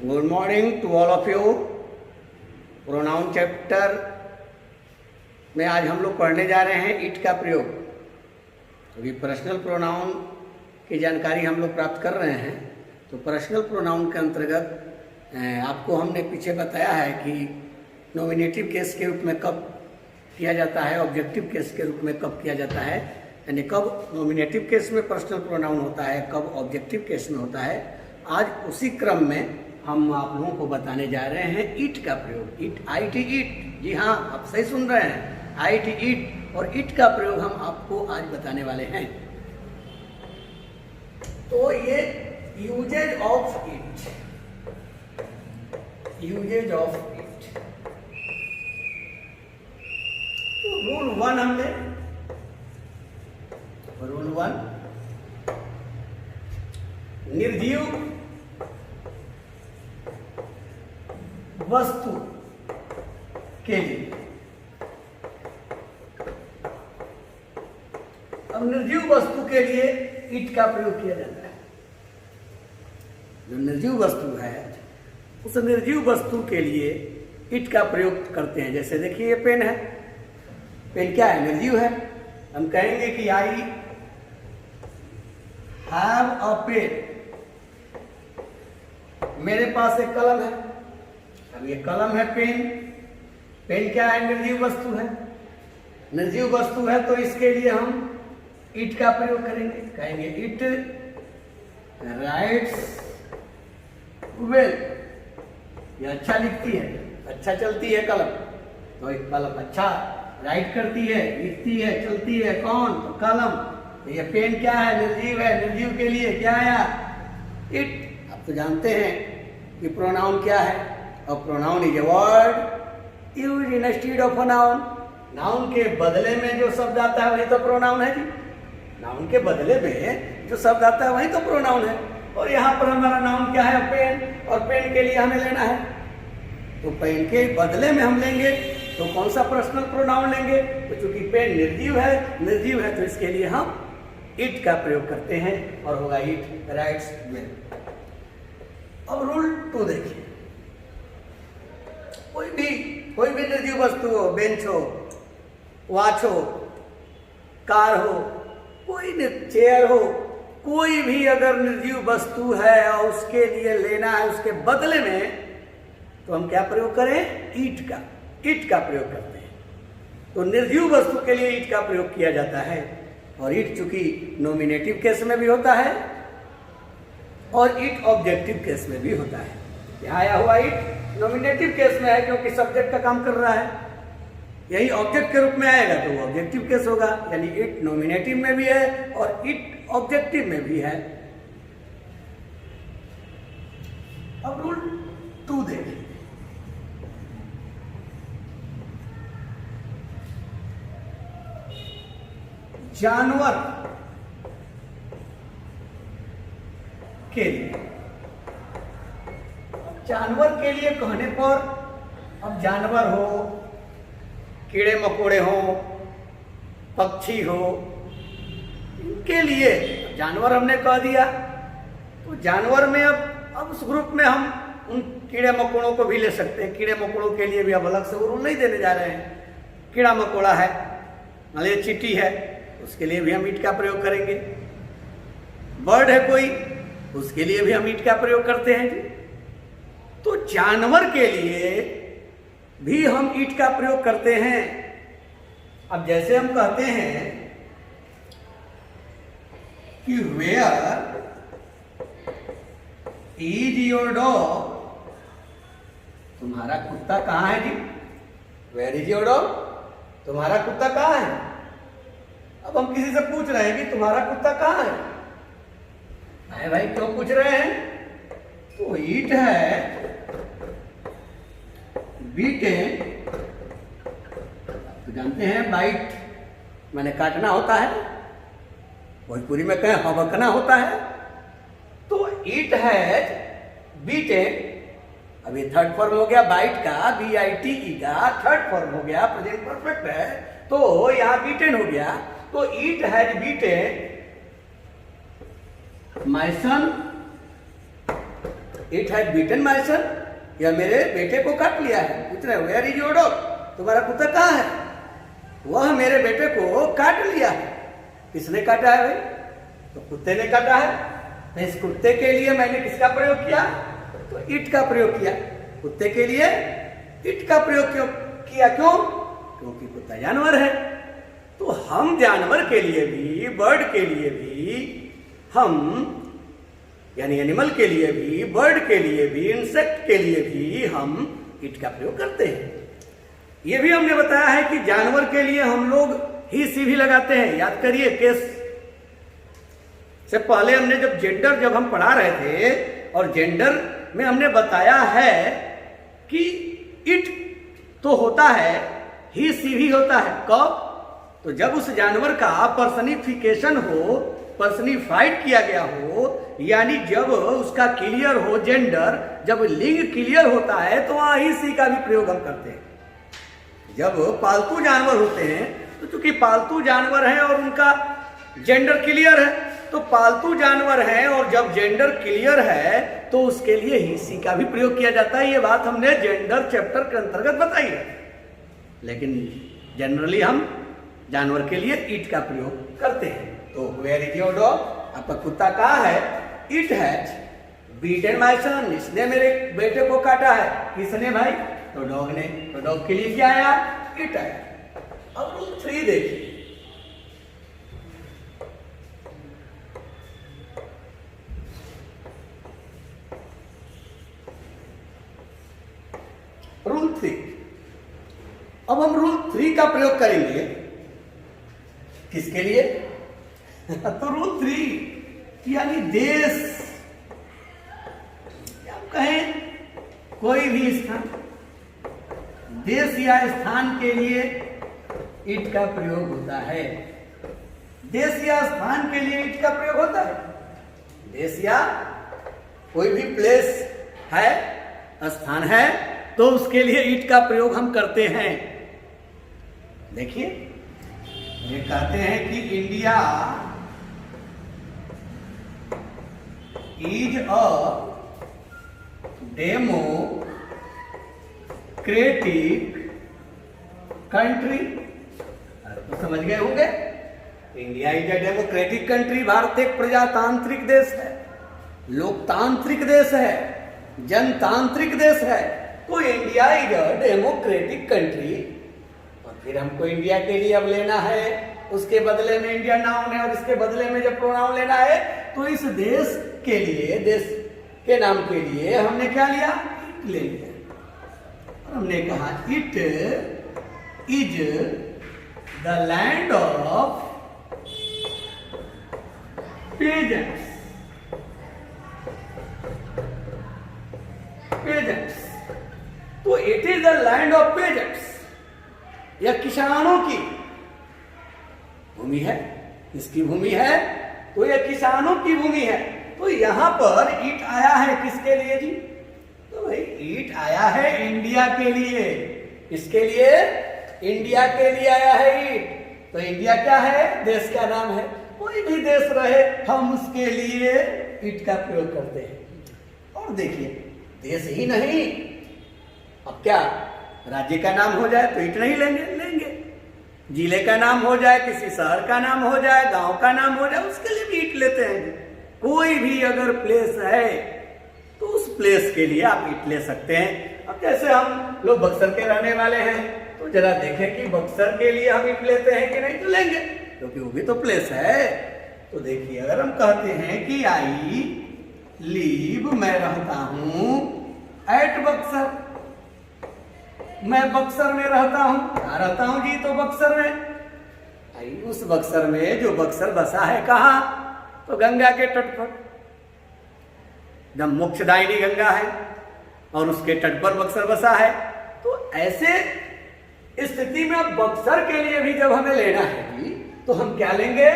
Good morning to all of you. Pronoun chapter में आज हम लोग पढ़ने जा रहे हैं इट का प्रयोग। अभी पर्सनल प्रोनाउन की जानकारी हम लोग प्राप्त कर रहे हैं। तो पर्सनल प्रोनाउन के अंतर्गत आपको हमने पीछे बताया है कि नॉमिनेटिव केस के रूप में कब किया जाता है, ऑब्जेक्टिव केस के रूप में कब किया जाता है, यानी कब नॉमिनेटिव केस में पर्सनल प्रोनाउन होता है, कब ऑब्जेक्टिव केस में होता है। आज उसी क्रम में हम आप लोगों को बताने जा रहे हैं इट का प्रयोग। It, I T, it. जी हाँ, आप सही सुन रहे हैं, आई टी, इट। और इट का प्रयोग हम आपको आज बताने वाले हैं। तो ये usages of it, usages of it. तो रूल 1 हम ले, रूल 1, निर्जीव वस्तु के लिए। अब निर्जीव वस्तु के लिए इट का प्रयोग किया जाता है। जो निर्जीव वस्तु है उस निर्जीव वस्तु के लिए इट का प्रयोग करते हैं। जैसे देखिए ये पेन है, पेन क्या है, निर्जीव है। हम कहेंगे कि आई हैव अ पेन, मेरे पास एक कलम है। अब ये कलम है, पेन। पेन क्या है, निर्जीव वस्तु है। निर्जीव वस्तु है तो इसके लिए हम इट का प्रयोग करेंगे। कहेंगे इट राइट्स वेल, ये अच्छा लिखती है, अच्छा चलती है कलम। तो एक कलम अच्छा राइट करती है, लिखती है, चलती है। कौन? तो कलम। तो ये पेन क्या है, निर्जीव है। निर्जीव के लिए क्या आया, इट। आप तो जानते हैं कि प्रोनाउन क्या है। और pronoun is a word used instead of a noun. Noun के बदले में जो शब्द आता है वही तो प्रोनाउन है जी। नाउन के बदले में जो शब्द आता है वही तो प्रोनाउन है। और यहाँ पर हमारा नाउन क्या है, पेन। और पेन के लिए हमें लेना है, तो पेन के बदले में हम लेंगे तो कौन सा पर्सनल प्रोनाउन लेंगे। तो चूंकि पेन निर्जीव है तो इसके लिए हम इट का प्रयोग करते हैं और होगा इट राइट्स वेल। अब रूल 2 देखिए। कोई भी निर्जीव वस्तु हो, बेंच हो, वॉच हो, कार हो, कोई चेयर हो, कोई भी अगर निर्जीव वस्तु है और उसके लिए लेना है उसके बदले में, तो हम क्या प्रयोग करें, इट का प्रयोग करते हैं। तो निर्जीव वस्तु के लिए इट का प्रयोग किया जाता है। और इट चूंकि नॉमिनेटिव केस में भी होता है और इट ऑब्जेक्टिव केस में भी होता है। यहाँ आया हुआ इट नॉमिनेटिव केस में है क्योंकि सब्जेक्ट का काम कर रहा है। यही ऑब्जेक्ट के रूप में आएगा तो वो ऑब्जेक्टिव केस होगा, यानी इट नॉमिनेटिव में भी है और इट ऑब्जेक्टिव में भी है। अब रूल 2 देखिए। जानवर के लिए, जानवर के लिए कहने पर, अब जानवर हो, कीड़े मकोड़े हो, पक्षी हो, इनके लिए जानवर हमने कह दिया। तो जानवर में अब उस ग्रुप में हम उन कीड़े मकोड़ों को भी ले सकते हैं। कीड़े मकोड़ों के लिए भी अब अलग से रूल नहीं देने जा रहे हैं। कीड़ा मकोड़ा है, मान लीजिए चींटी है, उसके लिए भी हम ईट का प्रयोग करेंगे। बर्ड है कोई, उसके लिए भी हम ईट का प्रयोग करते हैं जी। तो जानवर के लिए भी हम ईट का प्रयोग करते हैं। अब जैसे हम कहते हैं कि वेयर इज योर डॉग, तुम्हारा कुत्ता कहाँ है जी। वेयर इज योर डॉग, तुम्हारा कुत्ता कहाँ है। अब हम किसी से पूछ रहे हैं कि तुम्हारा कुत्ता कहाँ है। अरे भाई क्यों पूछ रहे हैं, तो ईट है, बीटेन, तो जानते हैं बाइट मैंने काटना होता है, भोजपुरी में कहें हबकना होता है। तो ईट है, बीटेन। अब ये थर्ड फॉर्म हो गया बाइट का, BITE का थर्ड फॉर्म हो गया, प्रेजेंट परफेक्ट है, तो यहाँ बीटेन हो गया। तो it has beaten my son it has beaten my son, यह मेरे बेटे को काट लिया है। पूछ वेयर इज योर डॉग, तुम्हारा कुत्ता कहाँ है? वह मेरे बेटे को काट लिया है। किसने काटा है भाई? तो कुत्ते ने काटा है। तो इस कुत्ते के लिए मैंने किसका प्रयोग किया? तो इट का प्रयोग किया। कुत्ते के लिए इट का प्रयोग क्यों किया? क्यों? क्योंकि कुत्ता जानवर है। तो हम जानवर के लिए भी, बर्ड के लिए भी, हम यानी एनिमल के लिए भी, बर्ड के लिए भी, इंसेक्ट के लिए भी हम इट का प्रयोग करते हैं। यह भी हमने बताया है कि जानवर के लिए हम लोग ही सी भी लगाते हैं। याद करिए, केस से पहले हमने जब हम पढ़ा रहे थे, और जेंडर में हमने बताया है कि इट तो होता है, ही सी भी होता है। कब? तो जब उस जानवर का पर्सनिफिकेशन हो, पर्सनिफाइड किया गया हो, यानी जब उसका क्लियर हो जेंडर, जब लिंग क्लियर होता है, तो वहां ही सी का भी प्रयोग हम करते हैं। जब पालतू जानवर होते हैं, तो चूंकि पालतू जानवर हैं और उनका जेंडर क्लियर है, तो पालतू जानवर हैं और जब जेंडर क्लियर है तो उसके लिए ही सी का भी प्रयोग किया जाता है। ये बात हमने जेंडर चैप्टर के अंतर्गत बताई है। लेकिन जनरली हम जानवर के लिए इट का प्रयोग करते हैं। तो वेयर इज योर डॉग, आपका कुत्ता कहाँ है? इट हैज बीटन माय सन, इसने मेरे बेटे को काटा है। किसने भाई? तो डॉग ने। तो डॉग के लिए क्या आया? इट आया। अब रूल 3 देखिए। रूल 3, अब हम रूल 3 का प्रयोग करेंगे। किसके लिए? तो रूल 3 यानी देश, या कहें कोई भी स्थान, देश या स्थान के लिए इट का प्रयोग होता है। देश या स्थान के लिए इट का प्रयोग होता है। देश या कोई भी प्लेस है, स्थान है, तो उसके लिए इट का प्रयोग हम करते हैं। देखिए, ये कहते हैं कि India is a democratic country. तो समझ गए होंगे, India is a democratic country. Bharat एक प्रजातांत्रिक देश है, लोकतांत्रिक देश है, जनतांत्रिक देश है। तो India is a democratic country. और फिर हमको इंडिया के लिए अब लेना है, उसके बदले में इंडिया नाउन है और इसके बदले में जब प्रोनाउन लेना है, तो इस देश के लिए, देश के नाम के लिए हमने क्या लिया? इट ले लिया। और हमने कहा it is the land of peasants. Peasants, तो it is the land of peasants, यह किसानों की भूमि है। किसकी भूमि है? तो यह किसानों की भूमि है। तो यहां पर ईट आया है किसके लिए जी? तो भाई ईट आया है इंडिया के लिए। किसके लिए? इंडिया के लिए आया है ईट। तो इंडिया क्या है? देश का नाम है। कोई भी देश रहे, हम उसके लिए ईट का प्रयोग करते हैं। और देखिए, देश ही नहीं, अब क्या राज्य का नाम हो जाए तो ईट नहीं लेंगे? लेंगे। जिले का नाम हो जाए, किसी शहर का नाम हो जाए, गांव का नाम हो जाए, उसके लिए भी ईट लेते हैं। कोई भी अगर प्लेस है तो उस प्लेस के लिए आप ईट ले सकते हैं। अब जैसे हम लोग बक्सर के रहने वाले हैं, तो जरा देखें कि बक्सर के लिए हम ईट लेते हैं कि नहीं, तो लेंगे, क्योंकि वो भी तो प्लेस है। तो देखिए, अगर हम कहते हैं कि आई लीव, मैं रहता हूं एट बक्सर, मैं बक्सर में रहता हूं। कहां रहता हूं जी? तो बक्सर में। उस बक्सर में, जो बक्सर बसा है कहां? तो गंगा के तट पर। जब मोक्षदायिनी गंगा है और उसके तट पर बक्सर बसा है, तो ऐसे स्थिति में अब बक्सर के लिए भी जब हमें लेना है जी, तो हम क्या लेंगे?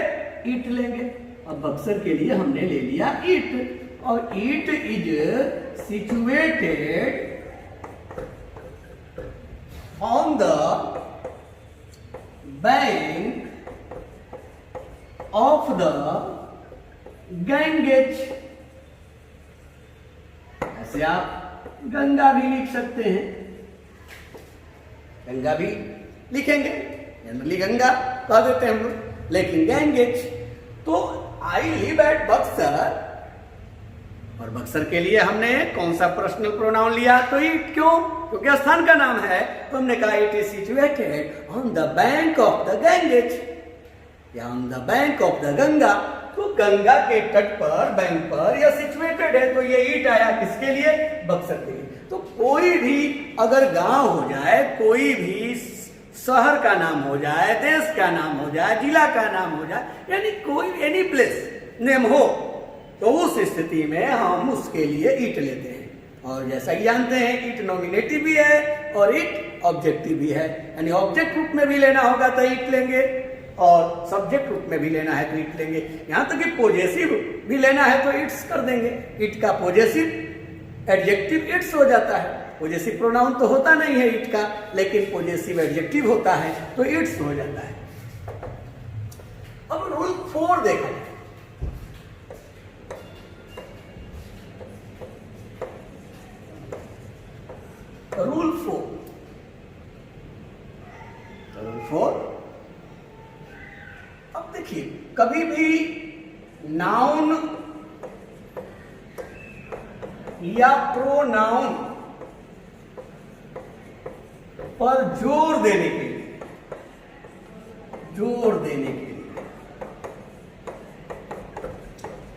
ईट लेंगे। अब बक्सर के लिए हमने ले लिया ईट। और eat is situated on the bank of the Ganges। ऐसे आप गंगा भी लिख सकते हैं, गंगा भी लिखेंगे, जनरली गंगा कह देते हैं हम लोग, लेकिन गैंगेज। तो आई लिव एट बक्सर, और बक्सर के लिए हमने कौन सा पर्सनल प्रोनाउन लिया? तो इट। क्यों? क्योंकि स्थान का नाम है, तो हमने कहा it is situated on the bank of the Ganges या on the bank of the Ganga. तो गंगा के तट पर, बैंक पर यह सिचुएटेड है, तो ये ईट आया किसके लिए? बक्सर के लिए। तो कोई भी अगर गांव हो जाए, कोई भी शहर का नाम हो जाए, देश का नाम हो जाए, जिला का नाम हो जाए, यानी कोई एनी प्लेस नेम हो, तो उस स्थिति में हम उसके लिए ईट लेते हैं। और जैसा कि जानते हैं, ईट नॉमिनेटिव भी है और ईट ऑब्जेक्टिव भी है, यानी ऑब्जेक्ट रूप में भी लेना होगा तो ईट लेंगे, और सब्जेक्ट रूप में भी लेना है तो ईट लेंगे। यहां तक कि पॉजेसिव भी लेना है तो इट्स कर देंगे। ईट का पॉजेसिव एडजेक्टिव इट्स हो जाता है। पॉजेसिव प्रोनाउन तो होता नहीं है ईट का, लेकिन पॉजेसिव एडजेक्टिव होता है तो इट्स हो जाता है। अब रूल 4 देखा जाए। रूल 4, अब देखिए, कभी भी नाउन या प्रोनाउन पर जोर देने के लिए,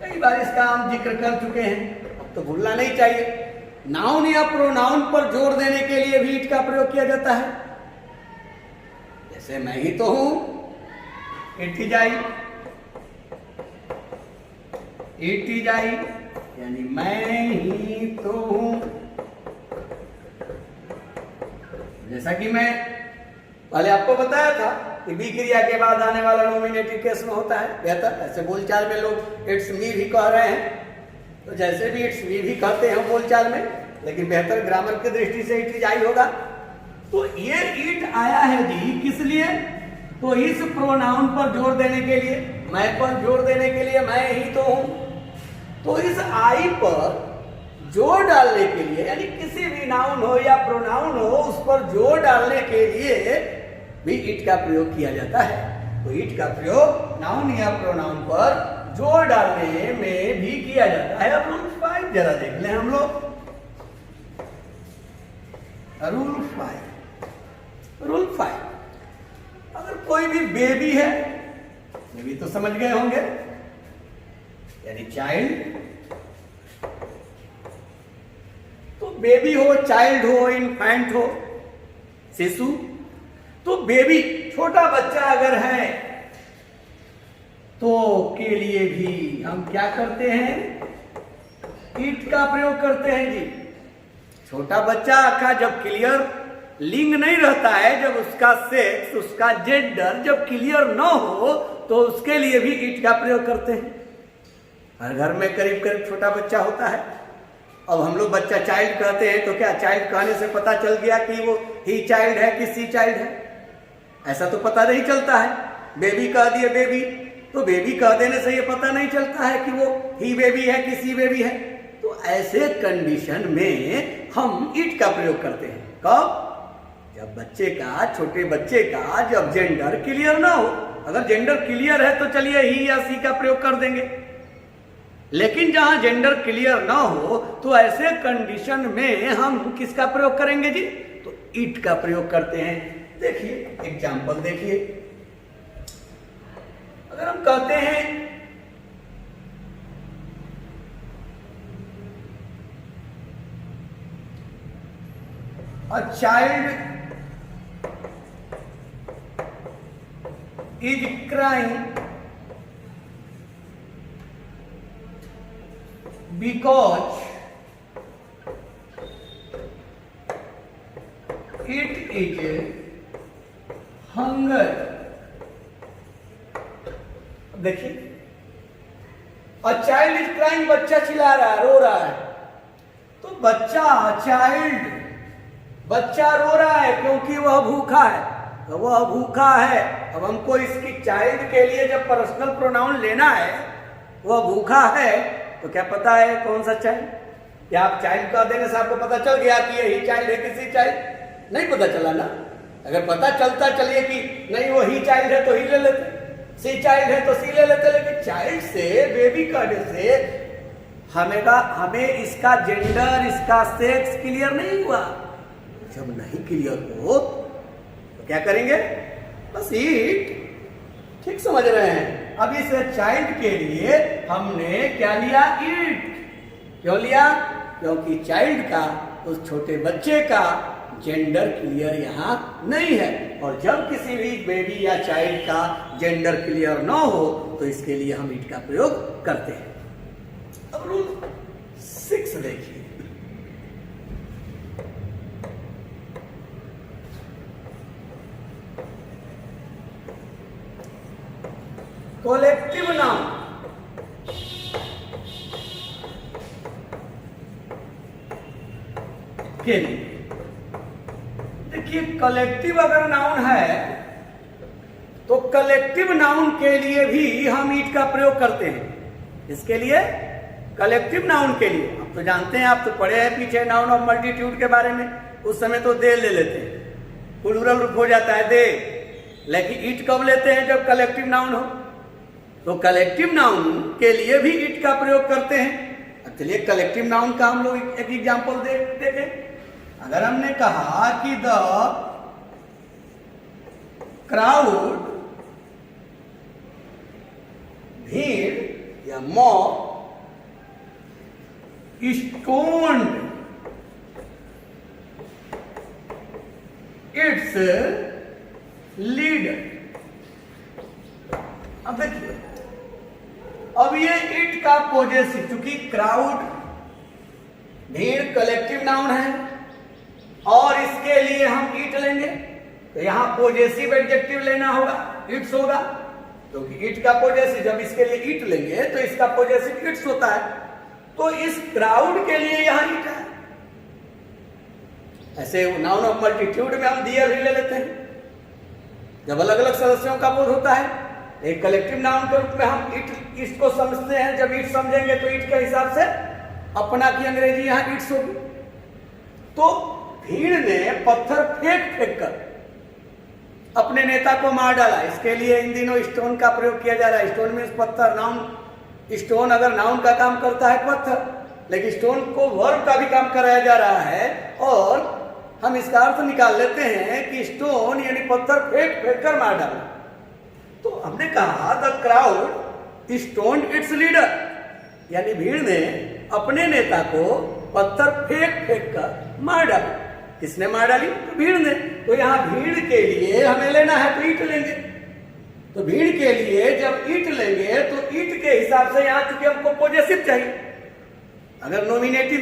कई बार इसका हम जिक्र कर चुके हैं, तो भूलना नहीं चाहिए। नाउन या प्रोनाउन पर जोर देने के लिए भी इट का प्रयोग किया जाता है। जैसे मैं ही तो हूं, it is I, it is I, यानी मैं ही तो हूं। जैसा कि मैं पहले आपको बताया था कि बी क्रिया के बाद आने वाला नॉमिनेटिव केस में होता है बेहतर। ऐसे बोलचाल में लोग इट्स मी भी कह रहे हैं, तो जैसे भी इट्स मी भी कहते हैं बोलचाल में, लेकिन बेहतर ग्रामर की दृष्टि से इट इज आई होगा। तो ये इट आया है जी किस लिए? तो इस प्रोनाउन पर जोर देने के लिए, मैं पर जोर देने के लिए, मैं ही तो हूं। तो इस आई पर जोर डालने के लिए, यानी किसी भी नाउन हो या प्रोनाउन हो, उस पर जोर डालने के लिए भी इट का प्रयोग किया जाता है। तो इट का प्रयोग नाउन या प्रोनाउन पर जोर डालने में भी किया जाता है। अब रूल 5 जरा देख लें हम लोग। रूल 5, अगर कोई भी बेबी है, बेबी तो समझ गए होंगे, यानी चाइल्ड, तो बेबी हो, चाइल्ड हो, इन्फेंट हो, शिशु, तो बेबी छोटा बच्चा अगर है तो के लिए भी हम क्या करते हैं? इट का प्रयोग करते हैं जी। छोटा बच्चा का जब क्लियर लिंग नहीं रहता है, जब उसका सेक्स, उसका जेंडर जब क्लियर ना हो, तो उसके लिए भी इट का प्रयोग करते हैं। हर घर में करीब करीब छोटा बच्चा होता है। अब हम लोग बच्चा चाइल्ड कहते हैं, तो क्या चाइल्ड कहने से पता चल गया कि वो ही चाइल्ड है कि सी चाइल्ड है? ऐसा तो पता नहीं चलता है। बेबी कह दिए बेबी, तो बेबी कह देने से ये पता नहीं चलता है कि वो ही बेबी है कि सी बेबी है। तो ऐसे कंडीशन में हम इट का प्रयोग करते हैं। कब? जब बच्चे का, छोटे बच्चे का जब जेंडर क्लियर ना हो। अगर जेंडर क्लियर है तो चलिए ही या सी का प्रयोग कर देंगे, लेकिन जहां जेंडर क्लियर ना हो तो ऐसे कंडीशन में हम किसका प्रयोग करेंगे जी? तो इट का प्रयोग करते हैं। देखिए एग्जाम्पल देखिए, अगर हम कहते हैं a child is crying because it is hunger। देखिए, a child is crying, बच्चा चिल्ला रहा है, रो रहा है। तो बच्चा, चाइल्ड, बच्चा रो रहा है क्योंकि वह भूखा है, तो वह भूखा है। अब हमको इसकी चाइल्ड के लिए जब पर्सनल प्रोनाउन लेना है, वह भूखा है, तो क्या पता है कौन सा चाइल्ड? क्या आप चाइल्ड का देने से आपको पता चल गया कि यही चाइल्ड है किसी चाइल्ड? नहीं पता चला ना। अगर पता चलता चलिए कि नहीं वो ही चाइल्ड है तो ही ले लेते, सी चाइल्ड है तो सी ले लेते, लेकिन चाइल्ड से बेबी कहने से हमें इसका जेंडर, इसका सेक्स क्लियर नहीं हुआ। जब नहीं क्लियर हो तो क्या करेंगे? बस ईट। ठीक समझ रहे हैं? अब इस चाइल्ड के लिए हमने क्या लिया? ईट। क्यों लिया? क्योंकि चाइल्ड का, उस छोटे बच्चे का जेंडर क्लियर यहाँ नहीं है, और जब किसी भी बेबी या चाइल्ड का जेंडर क्लियर ना हो तो इसके लिए हम ईट का प्रयोग करते हैं। अब रूल 6 देखिए। कलेक्टिव नाउन के लिए देखिए, कलेक्टिव अगर नाउन है तो कलेक्टिव नाउन के लिए भी हम ईट का प्रयोग करते हैं। इसके लिए कलेक्टिव नाउन के लिए आप तो जानते हैं, आप तो पढ़े हैं पीछे नाउन ऑफ मल्टीट्यूड के बारे में। उस समय तो दे ले लेते हैं, प्लूरल रूप हो जाता है दे, लेकिन ईट कब लेते हैं? जब कलेक्टिव नाउन हो। तो कलेक्टिव नाउन के लिए भी ईट का प्रयोग करते हैं। अब चलिए कलेक्टिव नाउन का हम लोग एक एग्जाम्पल देखें। अगर हमने कहा कि द क्राउड, भीड़ या मॉब, stoned its leader। अब देखिए, अब ये इट का पॉजेसिव, चूंकि क्राउड, भीड़ कलेक्टिव नाउन है और इसके लिए हम इट लेंगे, तो यहां पॉजेसिव एडजेक्टिव लेना होगा, इट्स होगा, क्योंकि इट का पॉजेसिव, जब इसके लिए इट लेंगे तो इसका पॉजेसिव इट्स होता है। तो इस क्राउड के लिए यहां इट है। ऐसे नाउन ऑफ मल्टीट्यूड में हम डियर ही ले लेते हैं। जब अलग अलग सदस्यों का बोध होता है, एक कलेक्टिव नाउन के रूप में हम इट, इसको समझते हैं। जब इट समझेंगे तो इट के हिसाब से अपना की अंग्रेजी यहां इट्स होगी। तो भीड़ ने पत्थर फेंक फेंक कर अपने नेता को मार डाला। इसके लिए इन दिनों स्टोन का प्रयोग किया जा रहा है। स्टोन में पत्थर, नाउन, स्टोन अगर नाउन का काम करता है पत्थर, लेकिन स्टोन को वर्ब का भी काम कराया जा रहा है, और हम इसका अर्थ निकाल लेते हैं कि स्टोन यानी पत्थर फेंक फेंक कर मार डाला। तो हमने कहा the crowd stone it's leader, यानी भीड़ ने अपने नेता को पत्थर फेंक फेंक कर मार डाला। किसने मार डाली? तो भीड़ ने। तो यहां भीड़ के लिए हमें लेना है तो ईट लेंगे। तो भीड़ के लिए जब ईट लेंगे तो ईट के हिसाब से यहां चूंकि हमको पॉजेसिव चाहिए, अगर नॉमिनेटिव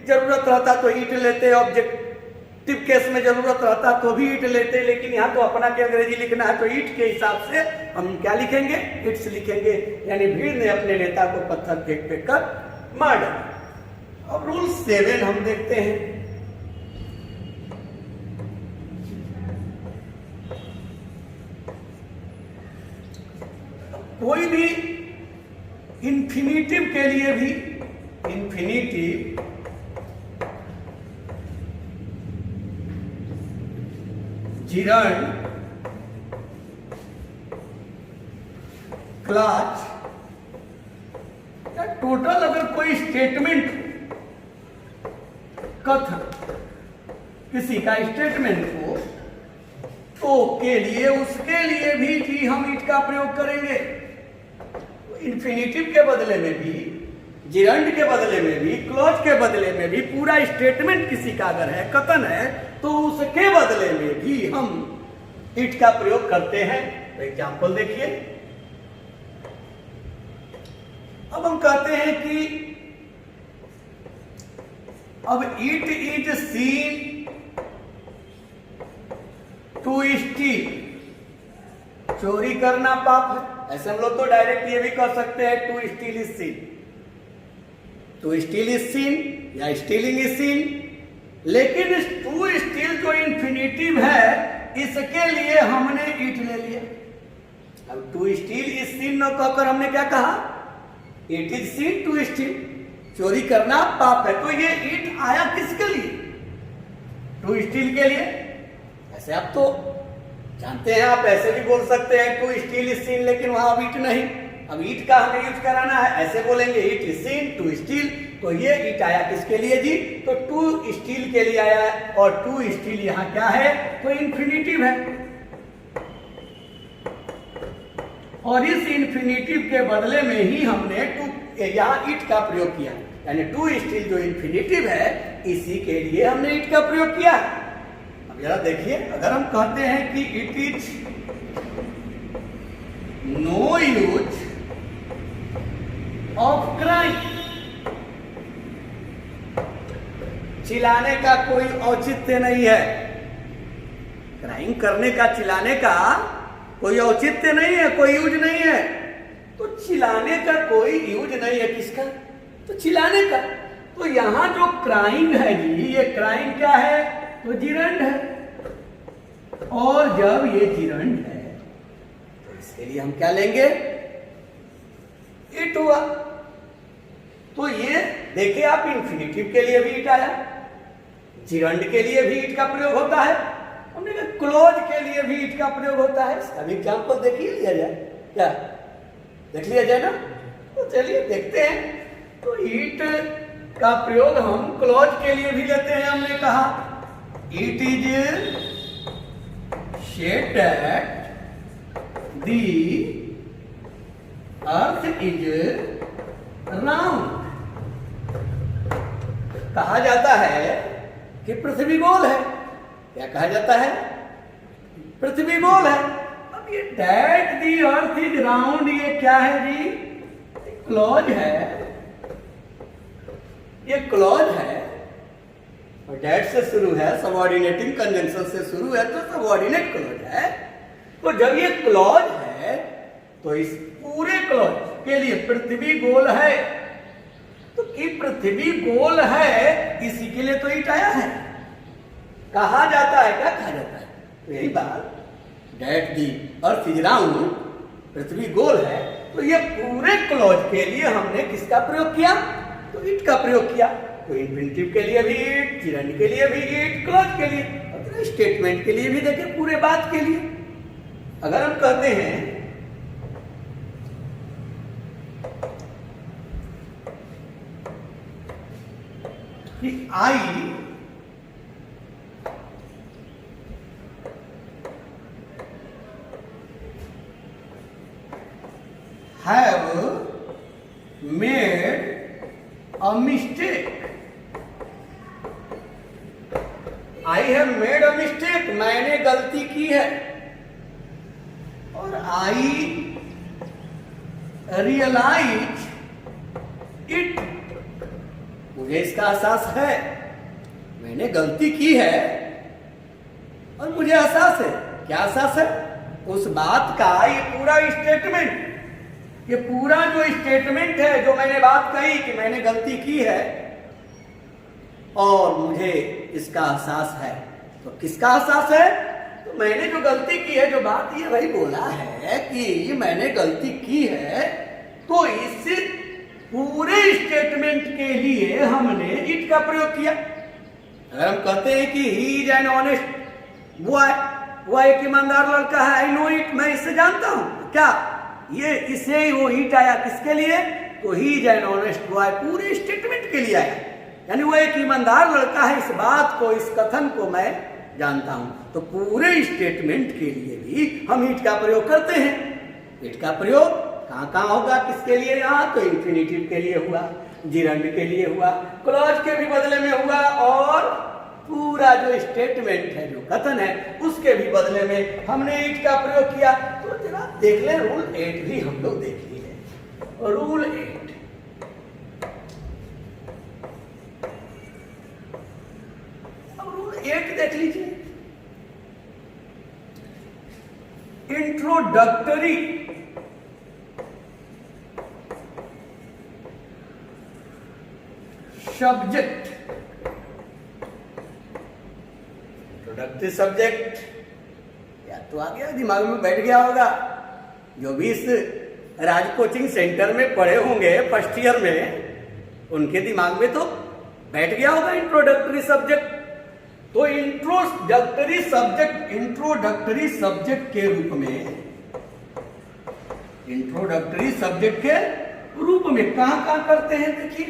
जरूरत रहता तो ईट लेते, ऑब्जेक्टिव केस में जरूरत रहता तो भी ईट लेते, लेकिन यहां तो अपना के अंग्रेजी लिखना है तो ईट के हिसाब से हम क्या लिखेंगे? इट्स लिखेंगे। यानी भीड़ ने अपने नेता को पत्थर फेंक फेंक कर मार डाला। अब रूल 7 हम देखते हैं। कोई भी इंफिनिटिव के लिए भी, इंफिनिटिव जिरंड, क्लच या टोटल अगर कोई स्टेटमेंट, कथन किसी का स्टेटमेंट हो तो के लिए, उसके लिए भी जी हम इट का प्रयोग करेंगे। इंफिनिटिव के बदले में भी, जिरंड के बदले में भी, क्लॉज के बदले में भी, पूरा स्टेटमेंट किसी का अगर है, कथन है, तो उसके बदले में भी हम इट का प्रयोग करते हैं। तो एग्जाम्पल देखिए। अब हम कहते हैं कि अब it is sin to steal, चोरी करना पाप है। ऐसे हम लोग तो डायरेक्ट ये भी कह सकते हैं to steal is sin, to steal is sin या स्टीलिंग इज सीन। लेकिन टू स्टील जो इंफिनिटिव है, इसके लिए हमने इट ले लिया। अब टू स्टील इज सीन न कहकर हमने क्या कहा? It is sin to steal. चोरी करना पाप है। तो ये ईट आया किसके लिए? टू स्टील के लिए। ऐसे आप तो जानते हैं, आप ऐसे भी बोल सकते हैं टू स्टील इज सीन, लेकिन वहां अब ईट नहीं, अब ईट का हमें यूज कराना है, ऐसे बोलेंगे it is sin to steal. तो ये ईट आया किसके लिए जी? तो टू स्टील के लिए आया है, और टू स्टील यहां क्या है? तो इन्फिनिटिव है, और इस इन्फिनिटिव के बदले में ही हमने टू यहां ईट का प्रयोग किया, यानी टू स्टील जो इन्फिनिटिव है इसी के लिए हमने ईट का प्रयोग किया। अब जरा देखिए, अगर हम कहते हैं कि it is no use of crime, चिल्लाने का कोई औचित्य नहीं है, क्राइम करने का, चिल्लाने का कोई औचित्य नहीं है, कोई यूज नहीं है। तो चिल्लाने का कोई यूज नहीं है, किसका? तो चिल्लाने का। तो यहां जो क्राइम है जी, ये क्राइम क्या है? तो जिरंड है, और जब ये जिरंड है तो इसके लिए हम क्या लेंगे? इट हुआ। तो ये देखिए आप, इन्फिनिटिव के लिए भी इट आया, जिरंड के लिए भी इट का प्रयोग होता है, हमने कहा क्लोज के लिए भी इट का प्रयोग होता है। इसका भी एग्जाम्पल देखिए, लिया जाए क्या? देख लिया जाए ना? तो चलिए देखते हैं। तो इट का प्रयोग हम क्लोज के लिए भी लेते हैं। हमने कहा it is said that the earth is round. कहा जाता है कि पृथ्वी गोल है। क्या कहा जाता है? पृथ्वी गोल है। अब ये that the earth is round, ये क्या है जी? क्लॉज है, ये क्लॉज है, और डैट से शुरू है, सबऑर्डिनेटिंग कंजंक्शन से शुरू है, तो सबऑर्डिनेट क्लॉज है। तो जब ये क्लॉज है तो इस पूरे क्लॉज के लिए पृथ्वी गोल है, तो कि पृथ्वी गोल है इसी के लिए तो ईट आया है। कहा जाता है, क्या कहा जाता है? तो यही बात, that the earth is round, पृथ्वी गोल है, तो ये पूरे क्लॉज के लिए हमने किसका प्रयोग किया? तो इट का प्रयोग किया। तो इन्फिनिटिव के लिए भी इट, जिरंड के लिए भी इट, क्लॉज के लिए, और स्टेटमेंट के लिए भी देखें, पूरे बात के लिए। अगर हम कहते हैं कि आई have made a mistake. I have made a mistake. मैंने गलती की है। और I realize it. मुझे इसका एहसास है, मैंने गलती की है और मुझे एहसास है। क्या एहसास है? उस बात का ये पूरा स्टेटमेंट, ये पूरा जो स्टेटमेंट है, जो मैंने बात कही कि मैंने गलती की है और मुझे इसका एहसास है। तो किसका एहसास है? तो मैंने जो गलती की है, जो बात ये वही बोला है कि मैंने गलती की है, तो इस पूरे स्टेटमेंट के लिए हमने इट का प्रयोग किया। अगर हम कहते हैं कि he is an honest boy, वह एक ईमानदार लड़का है, आई नो इट, मैं इससे जानता हूं, क्या ये इसे वो ईट आया किसके लिए? तो he is an honest boy पूरे स्टेटमेंट के लिए आया, यानी वो एक ईमानदार लड़का है, इस बात को, इस कथन को मैं जानता हूं। तो पूरे स्टेटमेंट के लिए भी हम इट का प्रयोग करते हैं। इट का प्रयोग कहां कहां होगा, किसके लिए? यहां तो इन्फिनिटिव के लिए हुआ, जिरंड के लिए हुआ, क्लॉज के भी बदले में हुआ, और पूरा जो स्टेटमेंट है, जो कथन है, उसके भी बदले में हमने इट का प्रयोग किया। तो जरा देख ले, रूल 8 भी हम लोग देख लिए। रूल 8, अब रूल 8 देख लीजिए। इंट्रोडक्टरी सब्जेक्ट, इंट्रोडक्टरी सब्जेक्ट या तो आ गया, दिमाग में बैठ गया होगा। जो भी इस राज कोचिंग सेंटर में पढ़े होंगे फर्स्ट ईयर में, उनके दिमाग में तो बैठ गया होगा इंट्रोडक्टरी सब्जेक्ट। तो इंट्रोडक्टरी सब्जेक्ट के रूप में कहां करते हैं देखिए।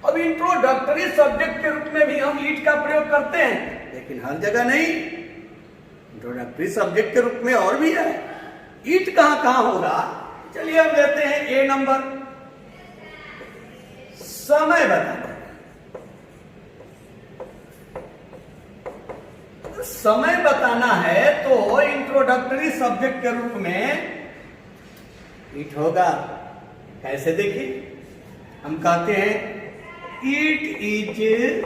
अब इंट्रोडक्टरी सब्जेक्ट के रूप में भी हम ईट का प्रयोग करते हैं, लेकिन हर जगह नहीं। इंट्रोडक्टरी सब्जेक्ट के रूप में और भी है। ईट कहां होगा, चलिए हम लेते हैं ए नंबर, समय बताना। समय बताना है तो इंट्रोडक्टरी सब्जेक्ट के रूप में ईट होगा। कैसे देखिए, हम कहते हैं इट इज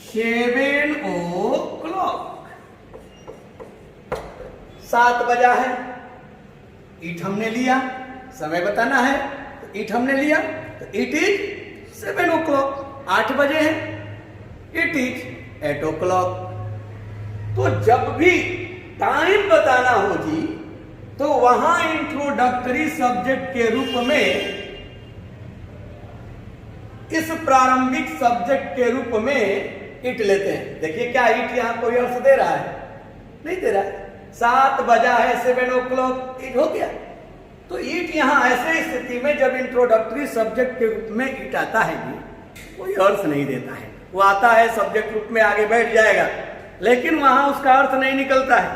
7 o'clock, 7 बजा है। इट हमने लिया, समय बताना है तो इट हमने लिया, तो इट इज 7 o'clock, 8 बजे हैं। It is 8 o'clock। तो जब भी टाइम बताना हो जी, तो वहां इंट्रोडक्टरी सब्जेक्ट के रूप में, इस प्रारंभिक सब्जेक्ट के रूप में इट लेते हैं। देखिए क्या इट यहां कोई अर्थ दे रहा है? नहीं दे रहा है। 7 बजा है, 7 o'clock, इट हो गया। तो इट यहां ऐसे स्थिति में जब इंट्रोडक्टरी सब्जेक्ट के रूप में इट आता है जी, कोई अर्थ नहीं देता है। वो आता है सब्जेक्ट रूप में आगे बैठ जाएगा, लेकिन वहां उसका अर्थ नहीं निकलता है।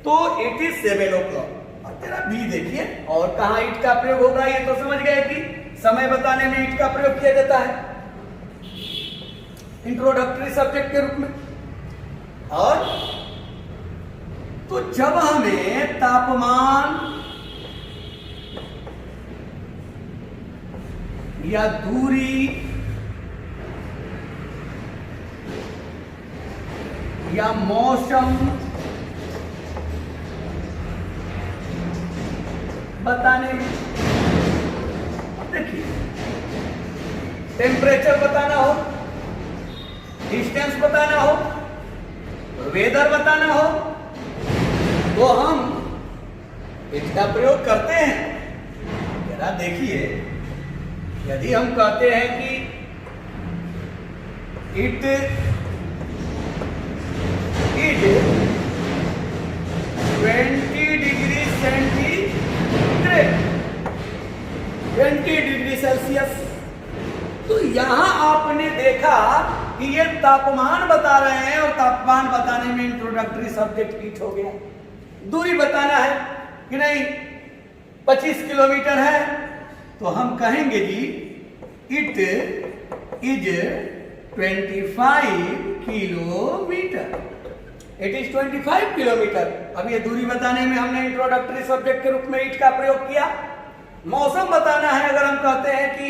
तो इट इज 7 o'clock। और तेरा बी देखिए, और कहां इट का प्रयोग होगा, ये तो समझ गए कि समय बताने में ईट का प्रयोग किया जाता है इंट्रोडक्टरी सब्जेक्ट के रूप में। और तो जब हमें तापमान या दूरी या मौसम बताने में, देखिए टेम्परेचर बताना हो, डिस्टेंस बताना हो, वेदर बताना हो, तो हम इसका प्रयोग करते हैं। जरा देखिए, यदि हम कहते हैं कि it is 20 degree centigrade, 20 degree Celsius, तो यहां आपने देखा कि ये तापमान बता रहे हैं, और तापमान बताने में इंट्रोडक्टरी सब्जेक्ट ईट हो गया। दूरी बताना है कि नहीं, 25 किलोमीटर है, तो हम कहेंगे जी it is 25 kilometre, it is 25 kilometre. अब ये दूरी बताने में हमने इंट्रोडक्टरी सब्जेक्ट के रूप में इट का प्रयोग किया। मौसम बताना है, अगर हम कहते हैं कि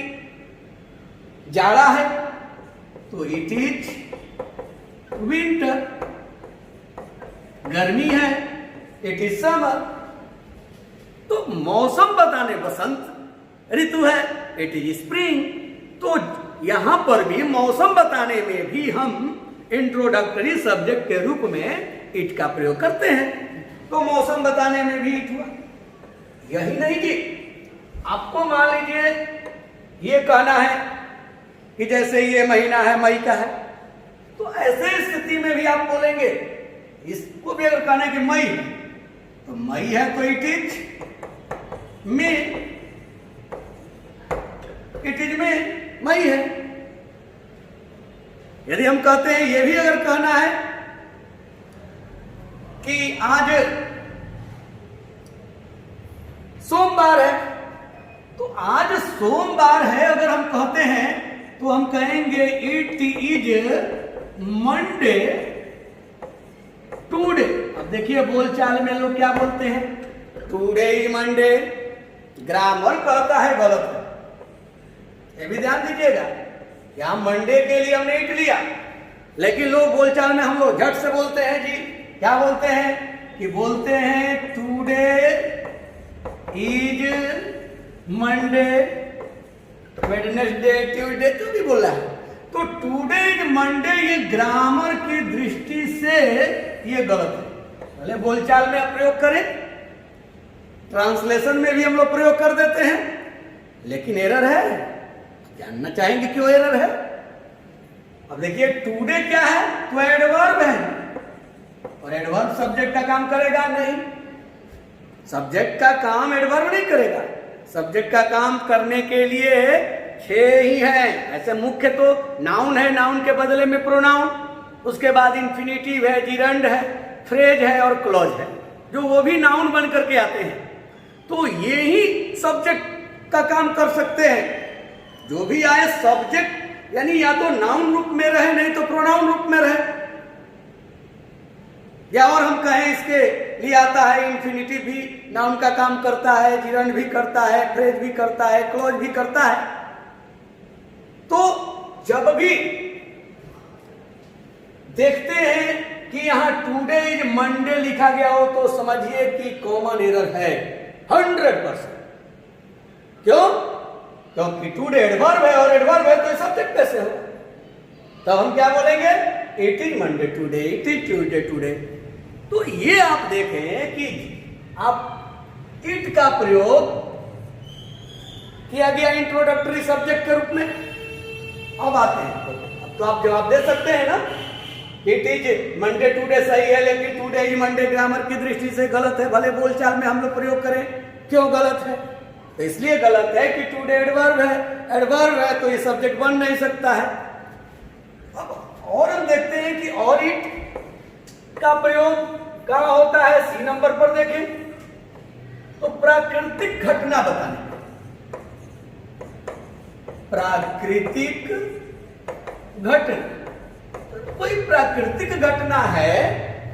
जाड़ा है, तो इट इज विंटर। गर्मी है, इट इज समर। तो मौसम बताने बसंत ऋतु है, इट इज स्प्रिंग। तो यहां पर भी मौसम बताने में भी हम इंट्रोडक्टरी सब्जेक्ट के रूप में इट का प्रयोग करते हैं। तो मौसम बताने में भी इट हुआ। यही नहीं कि आपको मान लीजिए ये कहना है कि जैसे ये महीना है, मई का है, तो ऐसे स्थिति में भी आप बोलेंगे, इसको भी अगर कहना है कि मई, तो मई है तो it is May, it is May है। यदि हम कहते हैं, ये भी अगर कहना है कि आज सोमवार है, तो आज सोमवार है अगर हम कहते हैं, तो हम कहेंगे इट इज मंडे टुडे। अब देखिए बोलचाल में लोग क्या बोलते हैं, टुडे इज मंडे। ग्रामर कहता है गलत है, ये भी ध्यान दीजिएगा। यहां मंडे के लिए हमने इट लिया, लेकिन लोग बोलचाल में हम लोग झट से बोलते हैं जी, क्या बोलते हैं कि बोलते हैं today is Monday, Wednesday, Tuesday, जो भी बोला है। तो टुडे इज मंडे, ये ग्रामर की दृष्टि से ये गलत है। पहले बोलचाल में आप प्रयोग करें, ट्रांसलेशन में भी हम लोग प्रयोग कर देते हैं, लेकिन एरर है। जानना चाहेंगे क्यों एरर है। अब देखिए टुडे क्या है, तो एडवर्ब है, और एडवर्ब सब्जेक्ट का काम करेगा नहीं, सब्जेक्ट का काम एडवर्ब नहीं करेगा। सब्जेक्ट का काम करने के लिए 6 ही है। ऐसे मुख्य तो नाउन है, नाउन के बदले में प्रोनाउन, उसके बाद इंफिनिटिव है, जिरंड है, फ्रेज है और क्लॉज है, जो वो भी नाउन बन करके आते हैं। तो ये ही सब्जेक्ट का काम कर सकते हैं। जो भी आए सब्जेक्ट यानी या तो नाउन रूप में रहे, नहीं तो प्रोनाउन रूप में रहे, या और हम कहें इसके लिए आता है इंफिनिटिव भी नाउन का काम करता है, जिरंड भी करता है, फ्रेज भी करता है, क्लॉज भी करता है। तो जब भी देखते हैं कि यहां टुडे इज मंडे लिखा गया हो तो समझिए कि कॉमन एरर है 100%। क्यों? क्योंकि टुडे एडवर्ब है, और एडवर्ब है तो सब्जेक्ट कैसे हो। तब हम क्या बोलेंगे, it is Monday today, it is Tuesday today. तो ये आप देखें कि आप इट का प्रयोग किया गया इंट्रोडक्टरी सब्जेक्ट के रूप में। अब आते हैं, अब तो आप जवाब दे सकते हैं ना, इट इज मंडे टुडे सही है, लेकिन टुडे इज मंडे ग्रामर की दृष्टि से गलत है। भले बोलचाल में हम लोग प्रयोग करें, क्यों गलत है? तो इसलिए गलत है कि टुडे एडवर्ब है, एडवर्ब है तो ये सब्जेक्ट बन नहीं सकता है। अब और हम देखते हैं कि और इट का प्रयोग कहां होता है। सी नंबर पर देखें तो प्राकृतिक घटना बताने, प्राकृतिक घटना, कोई प्राकृतिक घटना है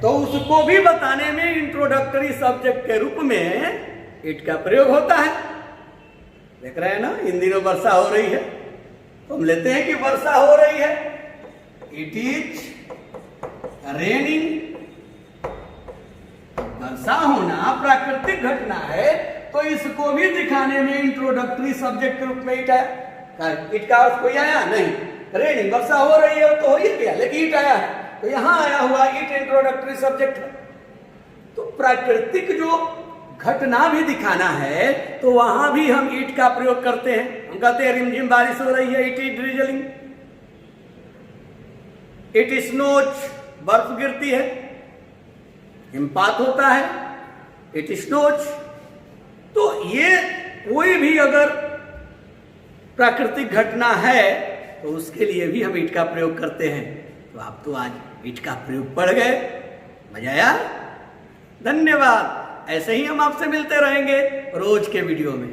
तो उसको भी बताने में इंट्रोडक्टरी सब्जेक्ट के रूप में इट का प्रयोग होता है। देख रहे हैं ना, इन दिनों वर्षा हो रही है तो हम लेते हैं कि वर्षा हो रही है, इट इज रेनिंग। वर्षा होना प्राकृतिक घटना है तो इसको भी दिखाने में इंट्रोडक्टरी सब्जेक्ट के रूप में इट आया। इट का अर्थ कोई आया नहीं, रेनिंग वर्षा हो रही है तो हो ही गया, लेकिन इट आया है तो यहां आया हुआ इट इंट्रोडक्टरी सब्जेक्ट है। तो प्राकृतिक जो घटना भी दिखाना है तो वहां भी हम इट का प्रयोग करते हैं। हम कहते हैं रिमझिम बारिश हो रही है, it is drizzling, it snows बर्फ गिरती है, हिमपात होता है, इट स्नोज। तो ये कोई भी अगर प्राकृतिक घटना है तो उसके लिए भी हम इट का प्रयोग करते हैं। तो आप तो आज इट का प्रयोग पढ़ गए, मजा आया? धन्यवाद। ऐसे ही हम आपसे मिलते रहेंगे रोज के वीडियो में।